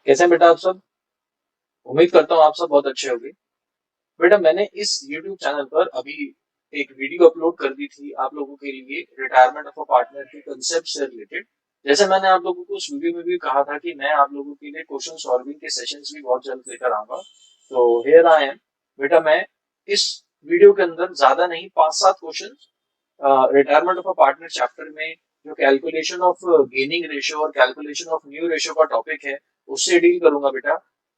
कैसे हैं बेटा आप सब? उम्मीद करता हूँ आप सब बहुत अच्छे होंगे। बेटा मैंने इस YouTube चैनल पर अभी एक वीडियो अपलोड कर दी थी आप लोगों के लिए रिटायरमेंट ऑफ अ पार्टनर के कंसेप्ट से रिलेटेड। जैसे मैंने आप लोगों को उस वीडियो में भी कहा था कि मैं आप लोगों के लिए क्वेश्चन सॉल्विंग के सेशंस भी बहुत जल्द लेकर आऊंगा। तो हियर आई एम। बेटा मैं इस वीडियो के अंदर ज्यादा नहीं, 5-7 question retirement of a partner chapter में जो कैलकुलेशन ऑफ गेनिंग रेशियो और कैलकुलेशन ऑफ न्यू रेशियो का टॉपिक है उससे डील करूंगा बेटा।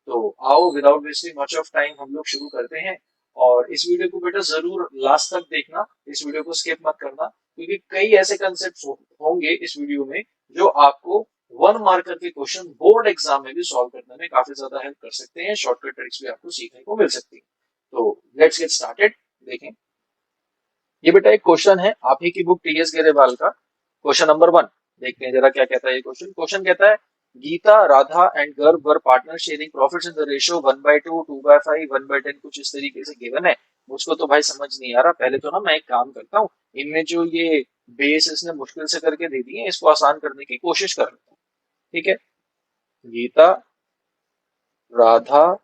तो आओ without wasting much of time हम लोग शुरू करते हैं। और इस वीडियो को बेटा जरूर लास्ट तक देखना, इस वीडियो को स्किप मत करना, क्योंकि कई ऐसे कंसेप्ट होंगे इस वीडियो में जो आपको 1 मार्कर के क्वेश्चन बोर्ड एग्जाम में भी सॉल्व करने में काफी ज्यादा हेल्प कर सकते हैं। शॉर्टकट ट्रिक्स भी आपको सीखने को मिल सकती है। तो लेट्स गेट स्टार्टेड। देखें, ये बेटा एक क्वेश्चन है आप ही की बुक टीएस गेरेवाल का, क्वेश्चन नंबर 1। देखते हैं जरा क्या कहता है ये क्वेश्चन। क्वेश्चन कहता है, गीता, राधा एंड गर्भ वर partner sharing profits in the ratio 1/2, 2/5, 1/10, कुछ इस तरीके से गिवन है। मुझको तो भाई समझ नहीं आ रहा। पहले तो ना मैं एक काम करता हूँ, इनमें जो ये बेस इसने मुश्किल से करके दे दिए हैं इसको आसान करने की कोशिश कर लेता हूँ। ठीक है। गीता, राधा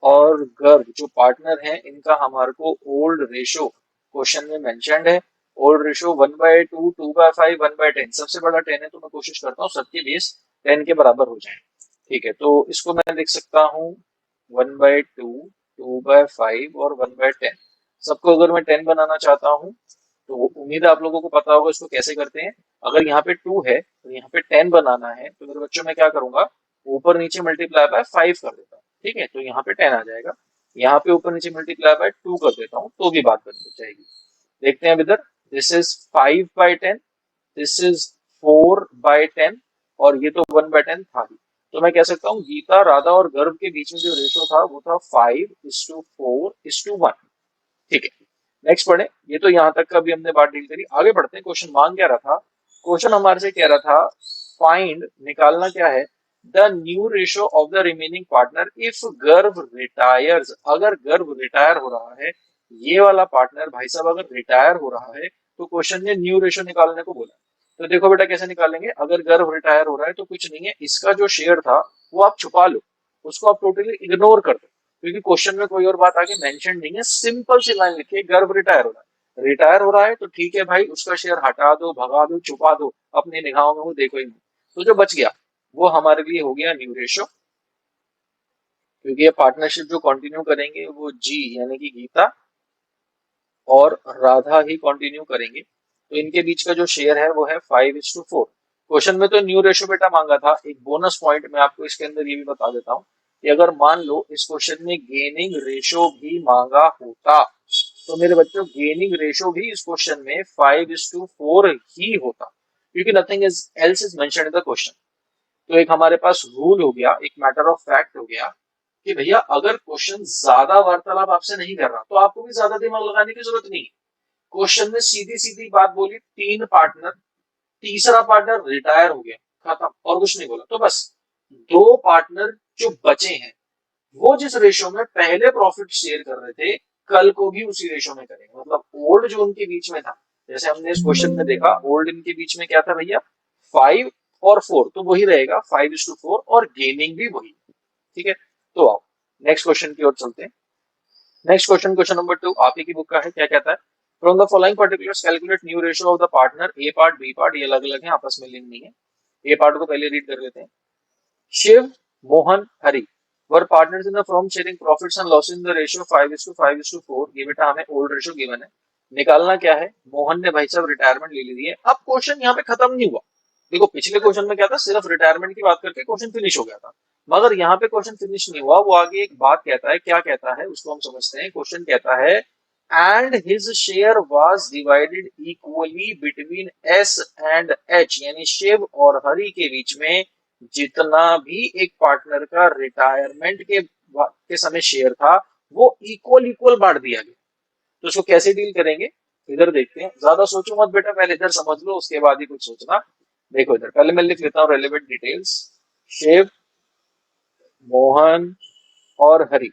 और गर्ग जो पार्टनर हैं इनका हमारे को ओल्ड रेशो क्वेश्चन में मेंशन्ड है। Old ratio 1/2, 2/5, 1/10। सबसे बड़ा 10 है तो मैं कोशिश करता हूँ सबके बेस 10 के बराबर हो जाए। ठीक है, तो इसको मैं लिख सकता हूँ 1/2, 2/5 और 1/10। सबको अगर मैं 10 बनाना चाहता हूँ तो उम्मीद है आप लोगों को पता होगा इसको कैसे करते हैं। अगर यहाँ पे 2 है तो यहाँ पे 10 बनाना है तो मेरे बच्चों में क्या करूंगा, ऊपर नीचे मल्टीप्लाई बाय 5 कर देता हूँ। ठीक है, तो यहाँ पे 10 आ जाएगा। यहाँ पे ऊपर नीचे मल्टीप्लाई बाय 2 कर देता हूँ तो भी बात बन जाएगी। देखते हैं अब इधर। दिस इज 5/10, दिस इज 4/10 और ये तो 1/10 था ही। तो मैं कह सकता हूँ गीता, राधा और गर्भ के बीच में जो रेशो था वो था 5:4:1। ठीक है, नेक्स्ट पढ़े। ये तो यहाँ तक का भी हमने बात डील करी। आगे बढ़ते हैं। क्वेश्चन मांग क्या रहा था? क्वेश्चन हमारे से कह रहा था फाइंड, निकालना क्या है, the new ratio of the remaining partner if गर्भ रिटायर्स। अगर गर्भ रिटायर हो रहा है, ये वाला पार्टनर भाई साहब अगर रिटायर हो रहा है तो क्वेश्चन ने न्यू रेशो निकालने को बोला। तो देखो बेटा कैसे निकालेंगे। अगर गर्भ रिटायर हो रहा है तो कुछ नहीं है, इसका जो शेयर था वो आप छुपा लो, उसको आप टोटली इग्नोर कर दो, क्योंकि क्वेश्चन में कोई और बात आगे मेंशन नहीं है। सिंपल सी लाइन लिखिए, गर्भ रिटायर हो रहा है। रिटायर हो रहा है तो ठीक है भाई, उसका शेयर हटा दो, भगा दो, छुपा दो, अपनी निगाहों में वो देखो ही नहीं। तो जो बच गया वो हमारे लिए हो गया न्यू रेशो, क्योंकि ये पार्टनरशिप जो कंटिन्यू करेंगे वो जी यानी कि गीता और राधा ही कंटिन्यू करेंगे। तो इनके बीच का जो शेयर है वो है 5:4। क्वेश्चन में तो न्यू रेशो बेटा मांगा था। एक बोनस पॉइंट मैं आपको इसके अंदर ये भी बता देता हूँ कि अगर मान लो इस क्वेश्चन में गेनिंग रेशो भी मांगा होता तो मेरे बच्चों गेनिंग रेशो भी इस क्वेश्चन में 5:4 ही होता, क्योंकि nothing is else is mentioned in the question. तो एक हमारे पास रूल हो गया, एक मैटर ऑफ फैक्ट हो गया कि भैया अगर क्वेश्चन ज्यादा वार्तालाप आपसे नहीं कर रहा तो आपको भी ज्यादा दिमाग लगाने की जरूरत नहीं है। क्वेश्चन में सीधी सीधी बात बोली, 3 पार्टनर, तीसरा पार्टनर रिटायर हो गया, खत्म, और कुछ नहीं बोला। तो बस 2 पार्टनर जो बचे हैं वो जिस रेशो में पहले प्रॉफिट शेयर कर रहे थे कल को भी उसी रेशो में करेंगे। मतलब ओल्ड जो उनके बीच में था, जैसे हमने इस क्वेश्चन में देखा, ओल्ड इनके बीच में क्या था भैया, 5 और 4, तो वही रहेगा 5:4 और गेनिंग भी वही। ठीक है, तो आओ नेक्स्ट क्वेश्चन की ओर चलते हैं। नेक्स्ट क्वेश्चन, क्वेश्चन नंबर 2 आप ही की बुक का है। क्या कहता है? From the following particulars calculate new ratio of the partner. A part, B part, ये अलग अलग है, आपस में लिंक नहीं है। ए पार्ट को पहले रीड कर लेते हैं। Shiv, Mohan, Hari are partners in the firm sharing profits and losses in the ratio 5:5:4। ये बेटा हमें ओल्ड रेशियो गिवन है। निकालना क्या है? मोहन ने भाई साहब रिटायरमेंट ले ली है। अब क्वेश्चन यहाँ पे खत्म नहीं हुआ। देखो पिछले क्वेश्चन में क्या था, सिर्फ रिटायरमेंट की बात करके क्वेश्चन फिनिश हो गया था, मगर यहाँ पे क्वेश्चन फिनिश नहीं हुआ। वो आगे एक बात कहता है, क्या कहता है उसको हम समझते हैं। क्वेश्चन कहता है and his share was divided equally between S and H, यानी शिव और हरि के बीच में जितना भी एक पार्टनर का रिटायरमेंट के समय शेयर था वो इक्वल इक्वल बांट दिया गया। तो उसको कैसे डील करेंगे इधर देखते हैं। ज्यादा सोचो मत बेटा, पहले इधर समझ लो उसके बाद ही कुछ सोचना। देखो इधर पहले मैं लिख लेता हूँ रेलेवेंट डिटेल्स। शिव, मोहन और हरि,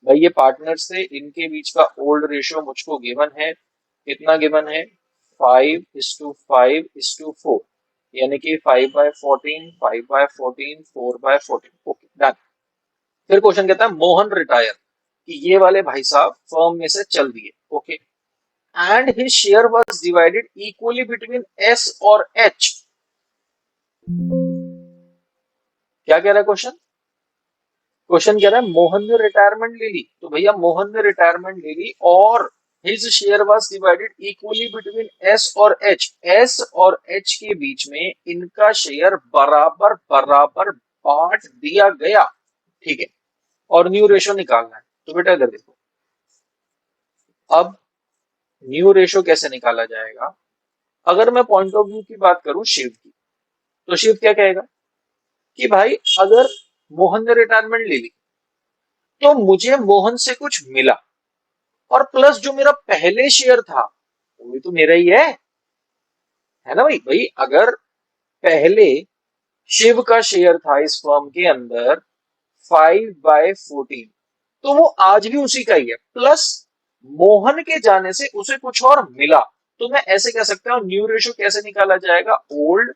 भाई ये पार्टनर्स थे, इनके बीच का ओल्ड रेशियो मुझको गिवन है। कितना गिवन है? 5:5:4। यानी कि 5/14, 5/14, 4/14। Okay done. फिर क्वेश्चन कहता है मोहन रिटायर, कि ये वाले भाई साहब फर्म में से चल दिए। Okay, and his share was divided equally between S और एच। क्या कह रहा है क्वेश्चन? क्वेश्चन कह रहा है मोहन ने रिटायरमेंट ले ली, तो भैया मोहन ने रिटायरमेंट ले ली और his share was divided equally between S और एच। एस और एच के बीच में इनका शेयर बराबर बराबर बांट दिया गया। ठीक है, और न्यू रेशो निकालना है। तो बेटा इधर देखो, अब न्यू रेशो कैसे निकाला जाएगा? अगर मैं पॉइंट ऑफ व्यू की बात करूं शिव की, तो शिव क्या कहेगा कि भाई अगर मोहन ने रिटायरमेंट ले ली तो मुझे मोहन से कुछ मिला, और प्लस जो मेरा पहले शेयर था वो भी तो मेरा ही है ना भाई। भाई अगर पहले शिव का शेयर था इस फर्म के अंदर 5/14, तो वो आज भी उसी का ही है, प्लस मोहन के जाने से उसे कुछ और मिला। तो मैं ऐसे कह सकता हूं न्यू रेशो कैसे निकाला जाएगा? ओल्ड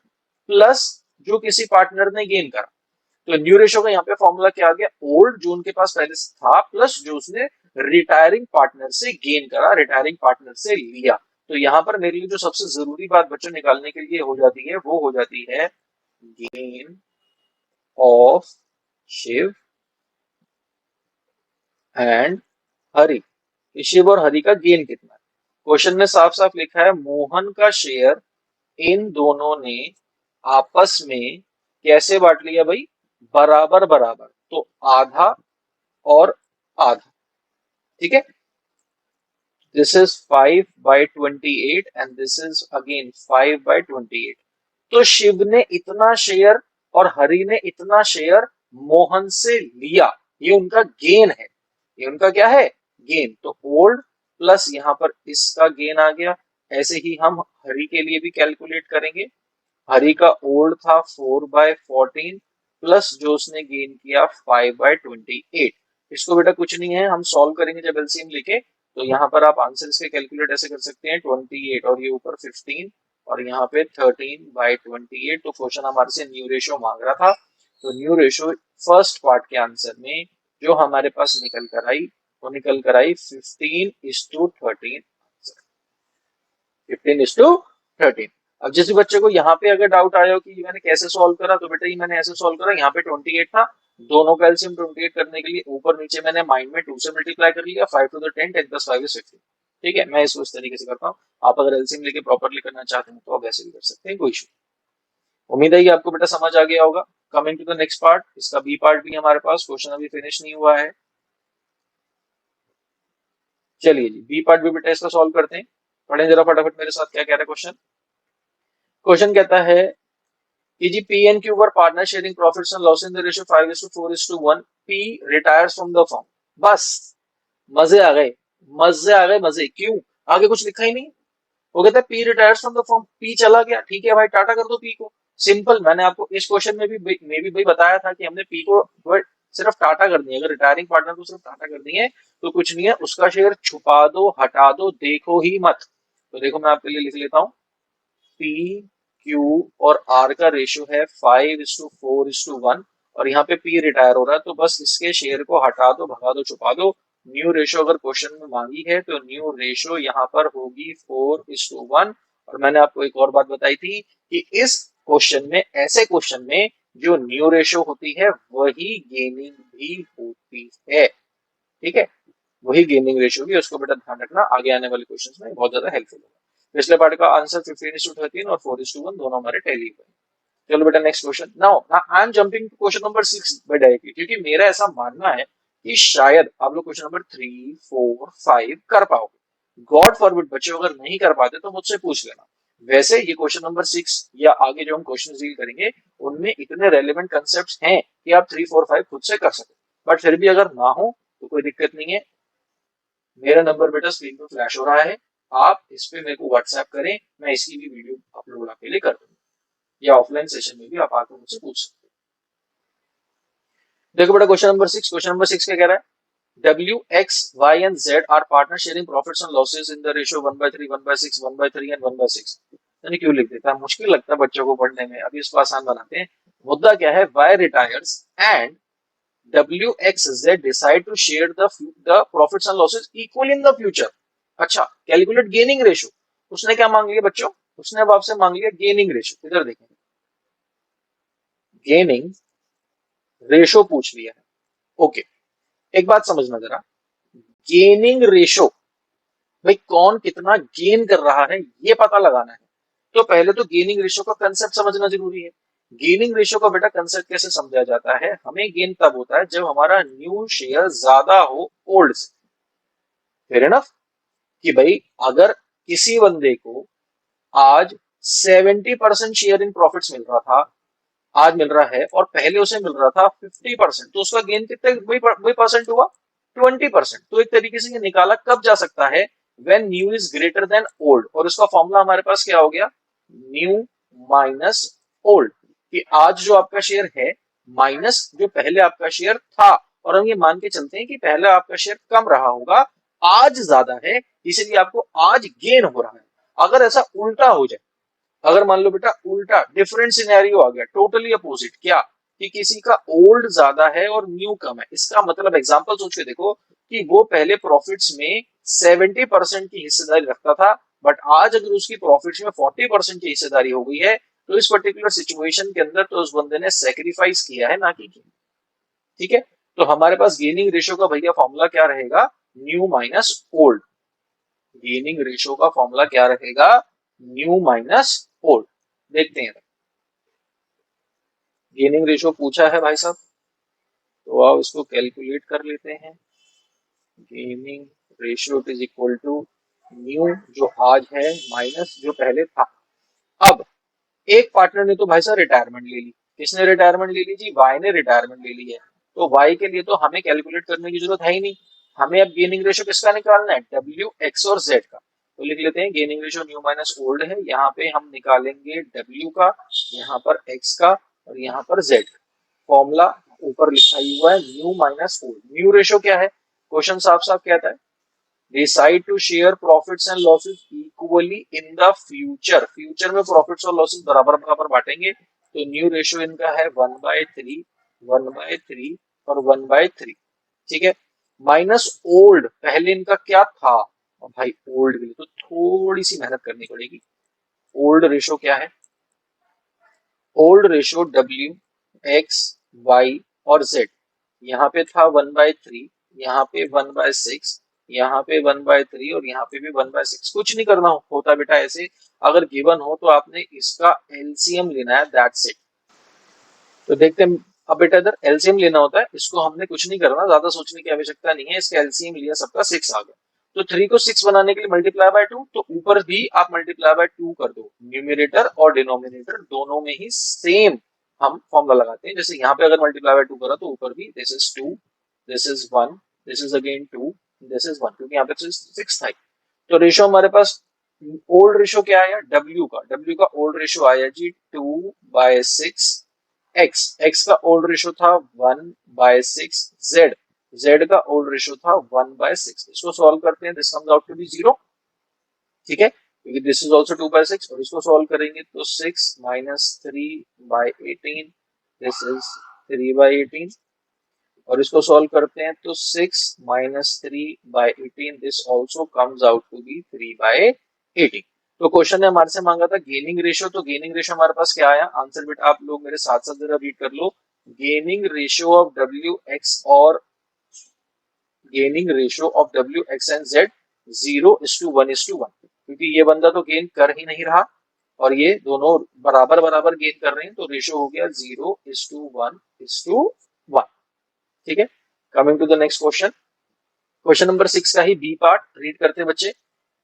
प्लस जो किसी पार्टनर ने गेन करा। तो न्यू रेशो का यहाँ पे फॉर्मूला क्या आ गया? ओल्ड जो उनके पास पहले से था प्लस जो उसने रिटायरिंग पार्टनर से गेन करा, रिटायरिंग पार्टनर से लिया। तो यहाँ पर मेरे लिए जो सबसे जरूरी बात बच्चों निकालने के लिए हो जाती है वो हो जाती है gain of Shiv and Hari. Shiv और हरि का गेन कितना है? क्वेश्चन में साफ साफ लिखा है मोहन का शेयर इन दोनों ने आपस में कैसे बांट लिया भाई? बराबर बराबर। तो आधा और आधा। ठीक है, this is 5/28 and this is again 5/28। तो शिव ने इतना शेयर और हरि ने इतना शेयर मोहन से लिया, ये उनका गेन है। ये उनका क्या है? गेन। तो ओल्ड प्लस यहां पर इसका गेन आ गया। ऐसे ही हम हरि के लिए भी कैलकुलेट करेंगे। हरि का ओल्ड था 4/14 प्लस जो उसने गेन किया 5/28। इसको बेटा कुछ नहीं है, हम सॉल्व करेंगे जब एलसीएम लेके। तो यहाँ पर आप आंसर इसके कैलकुलेट ऐसे कर सकते हैं 28 और ये ऊपर 15 और यहाँ पे 13/28। तो क्वेश्चन हमारे से न्यू रेशो मांग रहा था, तो न्यू रेशो फर्स्ट पार्ट के आंसर में जो हमारे पास निकल कर आई वो निकल कर आई 15:13। 15:13। अब जिस बच्चे को यहाँ पे अगर डाउट आया हो कि मैंने कैसे सॉल्व करा, तो बेटा ये मैंने ऐसे सॉल्व करा। यहाँ पे 28 था, दोनों का एलसीएम 28 करने के लिए ऊपर नीचे मैंने माइंड में 2 से मल्टीप्लाई कर लिया। 5 to the 10, 10 + 5 = 15। ठीक है, मैं इसको इस तरीके से करता हूँ। आप अगर एलसीएम लेके प्रॉपरली करना चाहते हैं तो आप ऐसे भी कर सकते हैं, कोई इशू। उम्मीद है कि आपको बेटा समझ आ गया होगा। Coming to the next part, इसका बी पार्ट भी हमारे पास, क्वेश्चन अभी फिनिश नहीं हुआ है। चलिए जी, बी पार्ट भी बेटा इसका सॉल्व करते हैं। पढ़ें जरा फटाफट मेरे साथ क्या कह रहा है क्वेश्चन। क्वेश्चन कहता है कि G P and Q were partner sharing profits and loss in the ratio 5:4:1। P retires from the firm. बस मजे आ गए, मजे आ गए, मजे। क्यों? आगे कुछ लिखा ही नहीं। वो कहता है P retires from the firm, P चला गया। ठीक है भाई, टाटा कर दो पी को। सिंपल। मैंने आपको इस क्वेश्चन में भी भाई बताया था कि हमने पी को सिर्फ टाटा कर दी है। अगर रिटायरिंग पार्टनर को सिर्फ टाटा कर दी है तो कुछ नहीं है, उसका शेयर छुपा दो, हटा दो, देखो ही मत। तो देखो मैं आपके लिए लिख लेता हूँ, पी क्यू और आर का रेशियो है 5:4:1 और यहाँ पे पी रिटायर हो रहा है, तो बस इसके शेयर को हटा दो, भगा दो, छुपा दो। न्यू रेशियो अगर क्वेश्चन में मांगी है तो न्यू रेशियो यहाँ पर होगी 4:1। और मैंने आपको एक और बात बताई थी कि इस क्वेश्चन में, ऐसे क्वेश्चन में जो न्यू रेशियो होती है वही गेनिंग भी होती है। ठीक है, वही गेनिंग रेशियो भी, उसको बेटा ध्यान रखना, आगे आने वाले क्वेश्चन में बहुत ज्यादा हेल्पफुल होगा। पिछले पार्ट का आंसर 15:13 और 4:1 दोनों हमारे टैली हुए। चलो बेटा next question. Now I am jumping to question number 6 directly, क्योंकि मेरा ऐसा मानना है कि शायद आप लोग क्वेश्चन नंबर 3, 4, 5 कर पाओगे। गॉड फॉरबिड बच्चे अगर नहीं कर पाते तो मुझसे पूछ लेना। वैसे ये क्वेश्चन नंबर 6 या आगे जो हम क्वेश्चन डील करेंगे उनमें इतने रेलिवेंट कंसेप्ट हैं कि आप 3, 4, 5 खुद से कर सके। बट फिर भी अगर ना हो तो कोई दिक्कत नहीं है। मेरा नंबर बेटा स्क्रीन पर फ्लैश हो रहा है, आप इस पे मेरे को व्हाट्सएप करें, मैं इसकी भी वीडियो अपलोड आपके लिए कर दूंगा, या ऑफलाइन सेशन में भी आप आकर मुझसे पूछ सकते हैं। देखो बेटा क्वेश्चन नंबर 6 क्या कह रहा है? W, X, Y and Z are partner sharing profits and losses in the ratio 1/3, 1/6, 1/3 and 1/6. यानी क्यों लिख देता है, मुश्किल लगता है बच्चों को पढ़ने में, अभी इसको आसान बनाते हैं। मुद्दा क्या है, Y retires and WXZ decide to share the profits and losses equal in the future। अच्छा, कैलकुलेट गेनिंग रेशो, उसने क्या मांग लिया बच्चों, उसने अब आपसे मांग लिया गेनिंग रेशो। इधर देखें, गेनिंग रेशो पूछ लिया है। ओके, एक बात समझना जरा, गेनिंग रेशो, भाई कौन कितना गेन कर रहा है ये पता लगाना है, तो पहले तो गेनिंग रेशो का कंसेप्ट समझना जरूरी है। गेनिंग रेशो का बेटा कंसेप्ट कैसे समझा जाता है, हमें गेन तब होता है जब हमारा न्यू शेयर ज्यादा हो ओल्ड से। फेयर इनफ, कि भाई अगर किसी बंदे को आज 70% शेयर इन प्रॉफिट्स मिल रहा था, आज मिल रहा है, और पहले उसे मिल रहा था 50%, तो उसका गेन कितने वही परसेंट हुआ, 20%। तो एक तरीके से ये निकाला कब जा सकता है, when new is greater than old, और इसका फॉर्मूला हमारे पास क्या हो गया, न्यू माइनस ओल्ड, कि आज जो आपका शेयर है माइनस जो पहले आपका शेयर था, और हम ये मान के चलते हैं कि पहले आपका शेयर कम रहा होगा, आज ज्यादा है, इसलिए आपको आज गेन हो रहा है। अगर ऐसा उल्टा हो जाए, अगर मान लो बेटा उल्टा डिफरेंट सिनेरियो आ गया, टोटली अपोजिट, क्या कि किसी का ओल्ड ज्यादा है और न्यू कम है, इसका मतलब एग्जांपल सोच के देखो कि वो पहले प्रॉफिट्स में 70% की हिस्सेदारी रखता था, बट आज अगर उसकी प्रॉफिट्स में 40% की हिस्सेदारी हो गई है, तो इस पर्टिकुलर सिचुएशन के अंदर तो उस बंदे ने सेक्रीफाइस किया है, ना कि किया। ठीक है, तो हमारे पास गेनिंग रेशियो का भैया फॉर्मूला क्या रहेगा, new minus old. Gaining ratio का फॉर्मूला क्या रहेगा, न्यू माइनस ओल्ड। देखते हैं, गेनिंग रेशियो पूछा है भाई साहब, तो आओ इसको कैलकुलेट कर लेते हैं। Gaining ratio is equal to new जो आज है माइनस जो पहले था। अब एक पार्टनर ने तो भाई साहब रिटायरमेंट ले ली, किसने रिटायरमेंट ले ली जी, वाई ने रिटायरमेंट ले ली है, तो वाई के लिए तो हमें कैलकुलेट करने की जरूरत है ही नहीं, हमें अब गेनिंग रेशियो किसका निकालना है, डब्ल्यू एक्स और जेड का। तो लिख लेते हैं gaining ratio new minus old है, यहाँ पे हम निकालेंगे डब्ल्यू का, यहाँ पर एक्स का, और यहाँ पर जेड। फॉर्मूला ऊपर लिखा ही हुआ है new minus old. New ratio क्या है, क्वेश्चन साफ साफ कहता है decide to share profits and losses equally in the future, future में प्रॉफिट्स और लॉसेस बराबर बराबर बांटेंगे, तो न्यू रेशियो इनका है 1/3, 1/3 और 1/3। ठीक है, माइनस ओल्ड, पहले इनका क्या था, और भाई ओल्ड के लिए तो थोड़ी सी मेहनत करनी पड़ेगी। ओल्ड रेशियो क्या है, old ratio W X Y और जेड, यहाँ पे था 1/3, यहाँ पे 1/6, यहाँ पे 1/3 और यहाँ पे भी 1/6। कुछ नहीं करना होता बेटा, ऐसे अगर गिवन हो तो आपने इसका एलसीएम लेना है, दैट्स इट। तो देखते हैं, अब बेटा इधर एलसीएम लेना होता है, इसको हमने कुछ नहीं करना, ज्यादा सोचने की आवश्यकता नहीं है, इसका एलसीएम लिया सबका 6 आ गया, तो 3 को 6 बनाने के लिए मल्टीप्लाई बाय 2, तो ऊपर भी आप मल्टीप्लाई बाय 2 कर दो, न्यूमिनेटर और डिनोमिनेटर दोनों में ही सेम हम फॉर्मूला लगाते हैं। जैसे यहाँ पे अगर मल्टीप्लाई बाय 2 करा तो ऊपर भी this is 2, this is 1, this is again 2, this is 1, क्योंकि यहाँ पे 6 था। तो रेशियो हमारे पास ओल्ड रेशियो क्या आया, डब्ल्यू का ओल्ड रेशियो आया जी 2/6, एक्स का ओल्ड रेशियो था 1/6, जेड का ओल्ड रेशियो था 1/6। इसको सॉल्व करते हैं, this comes out to be 0। ठीक है, क्योंकि दिस इज ऑल्सो 2/6, और इसको सॉल्व करेंगे तो 6 माइनस 3/18, दिस इज 3/18, और इसको सॉल्व करते हैं तो 6 minus 3/18, this also comes out to be 3/18। तो क्वेश्चन ने हमारे से मांगा था गेनिंग रेशियो, तो गेनिंग रेशियो हमारे पास क्या आया, आंसर बेटा आप लोग मेरे साथ साथ जरा रीड कर लो, gaining ratio of W X और gaining ratio of W X and Z 0:1:1, क्योंकि ये बंदा तो गेन कर ही नहीं रहा और ये दोनों बराबर बराबर गेन कर रहे हैं, तो रेशियो हो गया 0:1:1। ठीक है, coming to the next question, question number 6 का ही बी पार्ट रीड करते हैं बच्चे।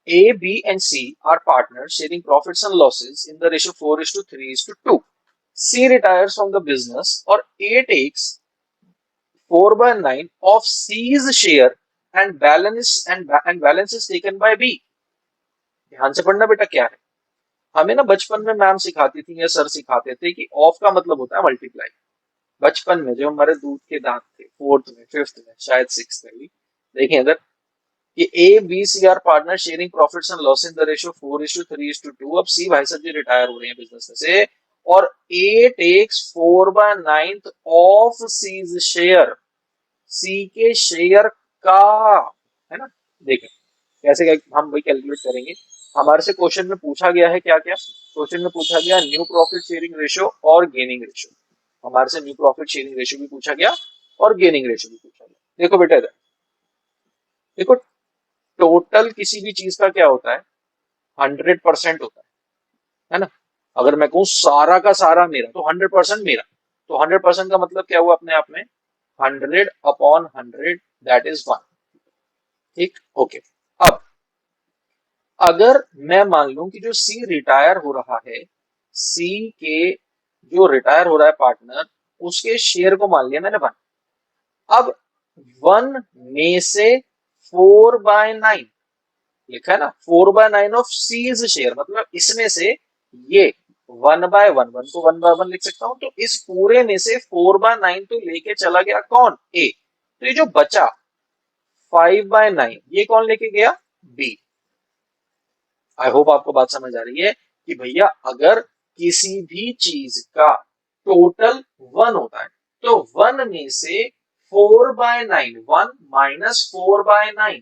A, B and C are partners sharing profits and losses in the ratio 4:3:2. C retires from the business or A takes 4/9 of C's share and balance is taken by B. ध्यान से पढ़ना बेटा, क्या है, हमें ना बचपन में मैम सिखाती थी या सर सिखाते थे कि ऑफ का मतलब होता है मल्टीप्लाई। बचपन में जब हमारे दूध के दांत थे, 4th में 5th में शायद 6th में भी, देखें इधर कि A B C are partner sharing profits and loss in the ratio 4:3:2। अब सी भाई साहब जी रिटायर हो रहे हैं बिजनेस में से, और ए टेक्स 4/9 ऑफ सीज शेयर, सी के शेयर का, है ना। देखें कैसे क्या हम वही कैलकुलेट करेंगे। हमारे से क्वेश्चन में पूछा गया है क्या क्या, क्वेश्चन में पूछा गया न्यू प्रॉफिट शेयरिंग रेशियो और गेनिंग रेशियो। हमारे से न्यू प्रॉफिट शेयरिंग रेशियो भी पूछा गया और गेनिंग रेशियो भी पूछा गया। देखो बेटा इधर देखो, टोटल किसी भी चीज का क्या होता है, 100% होता है ना। अगर मैं कहूं सारा का सारा मेरा, तो 100% मेरा, तो 100% का मतलब क्या हुआ अपने आप में, 100/100, दैट इज 1। ठीक, ओके। अब अगर मैं मान लूं कि जो सी रिटायर हो रहा है, सी के जो रिटायर हो रहा है पार्टनर, उसके शेयर को मान लिया मैंने 1। अब 1 में से 4/9 लिखा है ना, 4/9 ऑफ सीज शेयर, मतलब इसमें से ये 1/1, 1 को 1/1 लिख सकता हूं, तो इस पूरे में से 4/9 तो लेके चला गया कौन, ए। तो ये जो बचा 5/9 ये कौन लेके गया, बी। आई होप आपको बात समझ आ रही है कि भैया अगर किसी भी चीज का टोटल 1 होता है, तो 1 में से 4/9, 1 माइनस 4/9,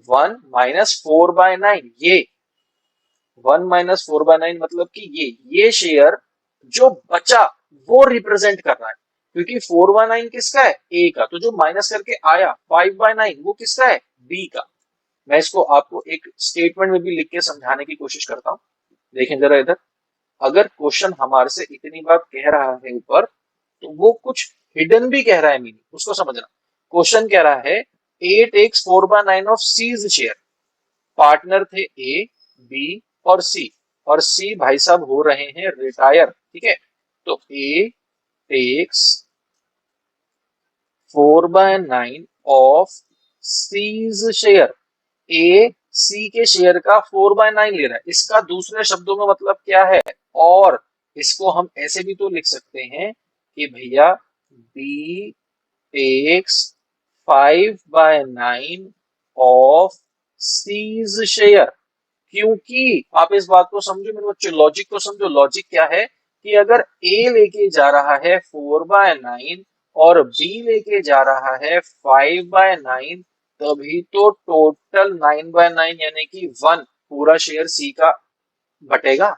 1 माइनस 4/9, ये 1 - 4/9 मतलब कि ये शेयर जो बचा वो रिप्रेजेंट कर रहा है, क्योंकि 4/9 किसका है, ए का, तो जो माइनस करके आया 5/9 वो किसका है, बी का। मैं इसको आपको एक स्टेटमेंट में भी लिख के समझाने की कोशिश करता हूं। देखें जरा इधर, अगर क्वेश्चन हमारे से इतनी बात कह रहा है ऊपर, तो वो कुछ हिडन भी कह रहा है, मीनिंग उसको समझना। क्वेश्चन कह रहा है A takes 4/9 of C's share, partner थे ए बी और सी, और सी भाई साहब हो रहे हैं रिटायर, ठीक है। तो ए टेक्स 4/9 ऑफ सीज शेयर, ए सी के शेयर का 4/9 ले रहा है, इसका दूसरे शब्दों में मतलब क्या है, और इसको हम ऐसे भी तो लिख सकते हैं कि भैया B takes 5/9 of C's share. क्योंकि आप इस बात को समझो मेरे बच्चे, लॉजिक को समझो। लॉजिक क्या है कि अगर ए लेके जा रहा है 4/9 और बी लेके जा रहा है 5/9, तभी तो टोटल 9/9 यानी कि 1 पूरा शेयर सी का बटेगा।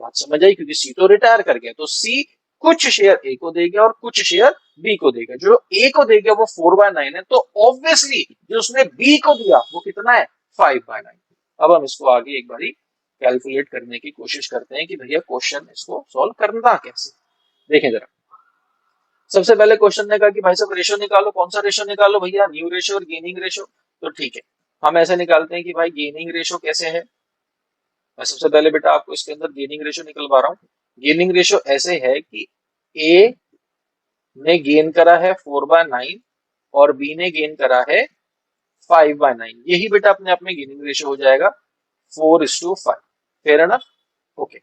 बात समझ आई, क्योंकि सी तो रिटायर कर गया, तो सी कुछ शेयर ए को देगा और कुछ शेयर बी को देगा। जो ए को देगा वो 4/9 है, तो ऑब्वियसली जो उसने बी को दिया वो कितना है, 5/9। अब हम इसको आगे एक बारी कैलकुलेट करने की कोशिश करते हैं कि भैया क्वेश्चन इसको सॉल्व करना कैसे। देखें जरा, सबसे पहले क्वेश्चन ने कहा कि भाई साहब रेशो निकालो, कौन सा रेशो निकालो भैया, न्यू रेशो और गेनिंग रेशो। तो ठीक है, हम ऐसे निकालते हैं कि भाई गेनिंग रेशो कैसे है। मैं सबसे पहले बेटा आपको इसके अंदर गेनिंग रेशो निकलवा रहा हूँ। गेनिंग रेशो ऐसे है कि ए ने गेन करा है 4/9 और बी ने गेन करा है 5/9, यही बेटा अपने आप में गेनिंग रेशो हो जाएगा 4:5। Fair enough, okay.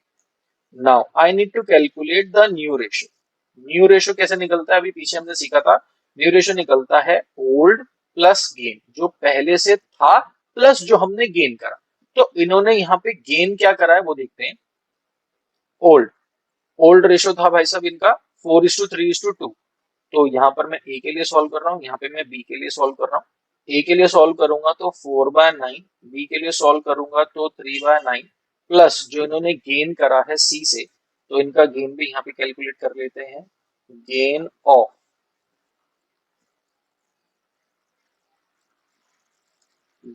Now I need to calculate the new ratio. New ratio कैसे निकलता है, अभी पीछे हमने सीखा था। न्यू रेशो निकलता है ओल्ड प्लस गेन, जो पहले से था प्लस जो हमने गेन करा। तो इन्होंने यहाँ पे गेन क्या करा है वो देखते हैं। ओल्ड ओल्ड रेशो था भाई साहब इनका 4:3:2। तो यहाँ पर मैं ए के लिए सॉल्व कर रहा हूँ, यहाँ पे मैं बी के लिए सॉल्व कर रहा हूँ। ए के लिए सॉल्व करूंगा तो 4/9, बी के लिए सॉल्व करूंगा तो 3/9, प्लस जो इन्होंने गेन करा है सी से, तो इनका गेन भी यहाँ पे कैलकुलेट कर लेते हैं। गेन ऑफ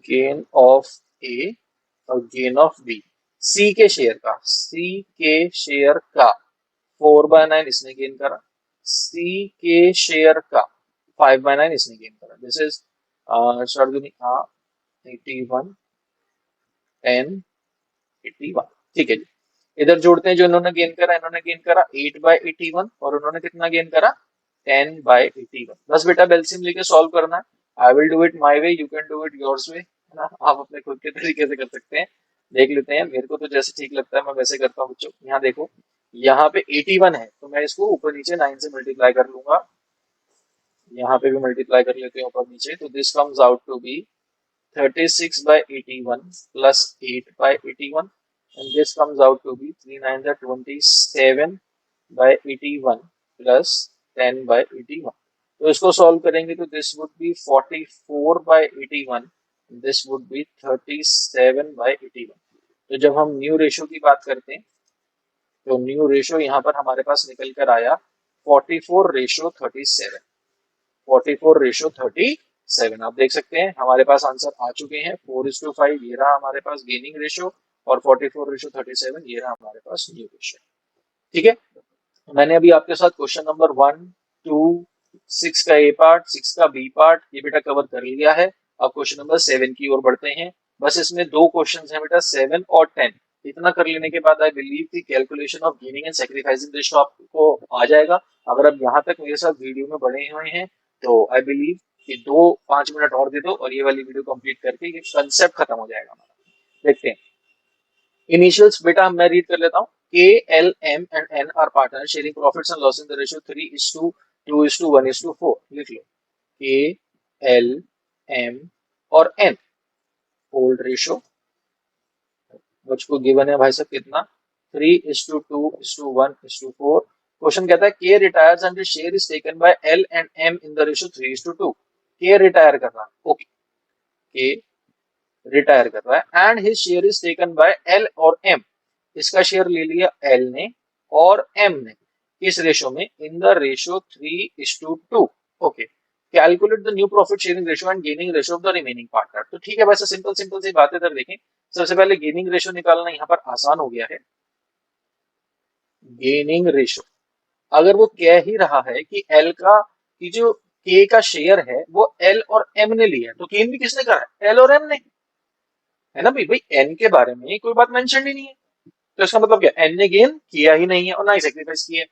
गेन ऑफ ए और गेन ऑफ बी, सी के शेयर का, सी के शेयर का 4/9 इसने गेन करा, सी के शेयर का 5/9 इसने गेन करा। दिस इज शॉर्ट, हाँ 81 10 81, ठीक है जी। इधर जोड़ते हैं, जो इन्होंने गेन करा 8/81 और उन्होंने कितना गेन करा 10/81। बस बेटा बेल्सियम लेके सॉल्व करना है। I will do it my way, you can do it yours way, है ना। आप अपने खुद के तरीके से कर सकते हैं। देख लेते हैं, मेरे को तो जैसे ठीक लगता है मैं वैसे करता हूँ बच्चों। यहाँ देखो, यहाँ पे 81 है, तो मैं इसको ऊपर नीचे 9 से मल्टीप्लाई कर लूंगा। यहाँ पे भी मल्टीप्लाई कर लेते हैं ऊपर नीचे, तो this comes out to be 36/81 plus 8/81, and this comes out to be 3 9 27/81 plus 10/81. तो इसको सॉल्व करेंगे तो this would be 44/81, this would be 37/81. तो जब हम न्यू रेशो की बात करते हैं तो न्यू रेशो यहाँ पर हमारे पास निकल कर आया 44:37, 44:37. आप देख सकते हैं हमारे पास आंसर आ चुके हैं 4:5, ये रहा हमारे पास गेनिंग रेशो, और 44:37 ये रहा हमारे पास न्यू रेशो. ठीक है, मैंने अभी आपके साथ क्वेश्चन नंबर 1, 2, 6 का ए पार्ट, 6 का बी पार्ट ये बेटा कवर कर लिया है. अब क्वेश्चन नंबर 7 की ओर बढ़ते हैं. बस इसमें दो क्वेश्चन हैं बेटा, 7 और 10. इतना कर लेने के बाद आई बिलीव की calculation of gaining and sacrificing ratio आपको आ जाएगा. अगर आप यहाँ तक मेरे साथ वीडियो में बने हुए हैं तो आई बिलीव कि 2-5 मिनट और दे दो और ये वाली वीडियो कंप्लीट करके ये कंसेप्ट खत्म हो जाएगा हमारा. देखते हैं इनिशियल्स बेटा, मैं रीड कर लेता हूँ. K, L, M and N are partners sharing profits and loss in the ratio 3:2:1:4. लिख लो K, L, M और N. ओल्ड रेशो मुझको गिवन है भाई साहब कितना, 3:2:1:4. क्वेश्चन कहता है K retires and the share is taken by L and M in the ratio 3:2. K retire कर रहा है, ओके, K रिटायर कर रहा है and his share is taken by L और M. इसका शेयर ले लिया L ने और M ने. किस रेशो में, in the ratio 3:2. Okay, calculate the new profit sharing ratio and gaining ratio of the remaining partner. तो ठीक है वैसे सिंपल सिंपल सी बातें इधर देखें. सबसे पहले गेनिंग रेशो निकालना यहाँ पर आसान हो गया है. गेनिंग रेशो अगर वो कह ही रहा है कि L का कि जो K का शेयर है वो L और M ने लिया है, तो गेन भी किसने करा है, L और M ने, है ना भाई. भाई N के बारे में कोई बात मेंशन ही नहीं है, तो इसका मतलब क्या, N ने गेन किया ही नहीं है और ना ही सेक्रीफाइस किया है.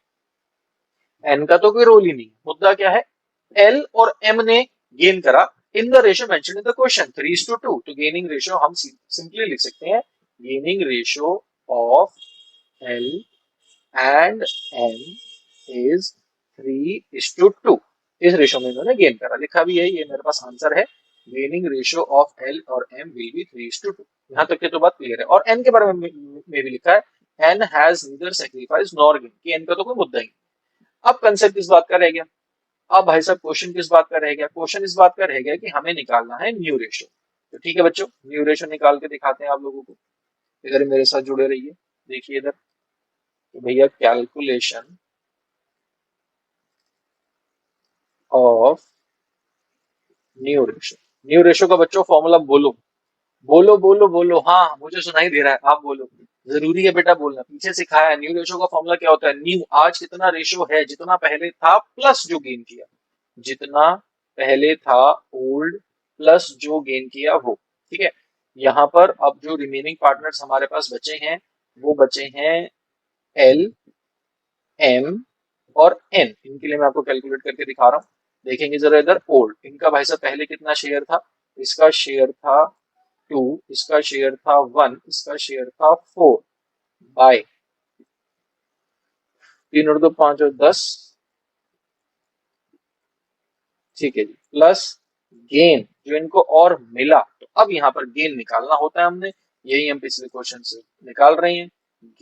N का तो कोई रोल ही नहीं है. मुद्दा क्या है, L और M ने गेन करा इन the ratio mention in the question 3:2. तो गेनिंग रेशियो हम सिंपली लिख सकते हैं gaining ratio of L and M is 3:2. इस रेशियो में इन्होंने गेन करा, लिखा भी है, ये मेरे पास आंसर है. गेनिंग रेशियो ऑफ L और M विल बी 3:2. यहाँ तक की तो बात क्लियर है. और N के बारे में भी लिखा है N has neither sacrifice nor gain, कि N का तो कोई मुद्दा ही नहीं. अब कंसेप्ट किस बात का रह गया, अब भाई साहब क्वेश्चन किस बात का रह गया, क्वेश्चन इस बात का रह गया कि हमें निकालना है न्यू रेशो. तो ठीक है बच्चों, न्यू रेशो निकाल के दिखाते हैं आप लोगों को. इधर मेरे साथ जुड़े रहिए. देखिए इधर, तो भैया calculation of new ratio. New ratio का बच्चों फॉर्मूला बोलो बोलो बोलो बोलो. हाँ मुझे सुनाई दे रहा है, आप बोलो. जरूरी है बेटा बोलना, पीछे सिखाया है. न्यू रेशो का फॉर्मूला क्या होता है, न्यू आज कितना रेशो है, जितना पहले था प्लस जो गेन किया, जितना पहले था ओल्ड प्लस जो गेन किया वो. ठीक है, यहाँ पर अब जो रिमेनिंग पार्टनर्स हमारे पास बचे हैं वो बचे हैं एल, एम और एन. इनके लिए मैं आपको कैलकुलेट करके दिखा रहा हूँ. देखेंगे जरा इधर, ओल्ड इनका भाई साहब पहले कितना शेयर था, इसका शेयर था 2, इसका शेयर था 1, इसका शेयर था 4 बाय 3 और 2 5 और 10. ठीक है जी, प्लस गेन जो इनको और मिला. तो अब यहाँ पर गेन निकालना होता है हमने, यही हम पिछले क्वेश्चन से निकाल रहे हैं.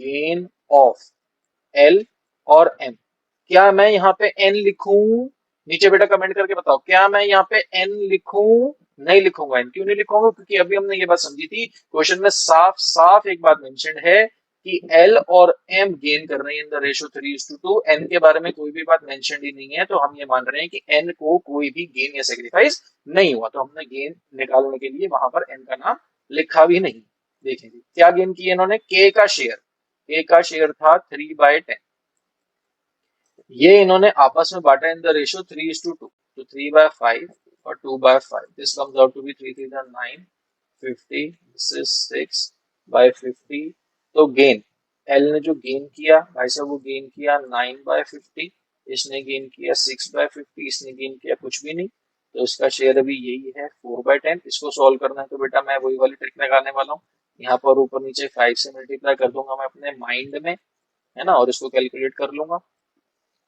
गेन ऑफ एल और एम. क्या मैं यहाँ पे एन लिखूं, नीचे बेटा कमेंट करके बताओ, क्या मैं यहाँ पे एन लिखूं, नहीं लिखूंगा. एन क्यों नहीं लिखूंगा, क्योंकि अभी हमने ये बात समझी थी क्वेश्चन में साफ साफ एक बात मेंशन है कि एल और एम गेन कर रहे हैं इन द रेशियो 3:2. एन के बारे में कोई भी बात मेंशन ही नहीं है, तो हम ये मान रहे हैं कि एन को कोई भी गेन या सेक्रीफाइस नहीं हुआ, तो हमने गेन निकालने के लिए वहां पर एन का नाम लिखा भी नहीं. देखेंगे क्या गेन किया इन्होंने, के का शेयर, के का शेयर था 3/10. ये इन्होंने आपस में बांटा इन द रेशियो 3:2. तो 3/5 और 2/5. This comes out to be 3 3 9 50. This is 6/50. तो गेन, एल ने जो गेन किया भाई साहब वो गेन किया 9/50, इसने गेन किया 6/50, इसने गेन किया कुछ भी नहीं. तो इसका शेयर अभी यही है 4/10. इसको सॉल्व करना है तो बेटा मैं वही वाली ट्रिक लगाने वाला हूँ. यहाँ पर ऊपर नीचे 5 से मल्टीप्लाई कर दूंगा मैं अपने माइंड में, है ना, और इसको कैलकुलेट कर लूंगा.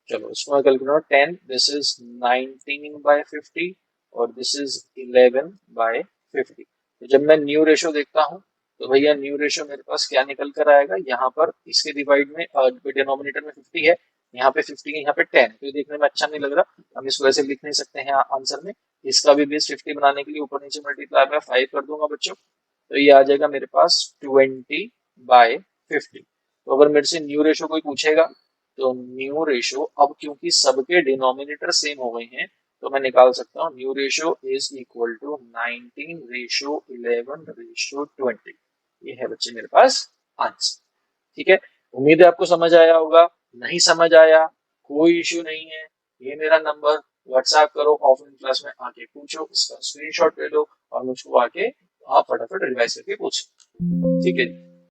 चलो इसको मैं कैलकुलेट 10, दिस इज 19/50 और दिस इज 11/50। तो जब मैं न्यू रेशो देखता हूँ तो भैया न्यू रेशो मेरे पास क्या निकल कर आएगा, यहाँ पर इसके डिवाइड में डिनोमिनेटर में 50 है, यहाँ पे 50 है, यहाँ पे 10, तो ये देखने में अच्छा नहीं लग रहा, हम इसको ऐसे लिख नहीं सकते हैं आंसर में। इसका भी बेस 50 बनाने के लिए ऊपर नीचे मल्टीप्लाई में 5 कर दूंगा बच्चों, तो ये आ जाएगा मेरे पास 20/50। तो अगर मेरे से न्यू रेशो कोई पूछेगा तो न्यू रेशो, अब क्योंकि सबके डिनोमिनेटर सेम हो गए हैं तो मैं निकाल सकता हूँ new ratio is equal to 19/11/20। ये है बच्चे मेरे पास आंसर। ठीक है, उम्मीद है आपको समझ आया होगा। नहीं समझ आया कोई इश्यू नहीं है, ये मेरा नंबर, व्हाट्सएप करो, ऑफलाइन क्लास में आके पूछो, इसका स्क्रीनशॉट ले लो और मुझको आके आप फटाफट रिवाइज करके पूछो। ठीक है।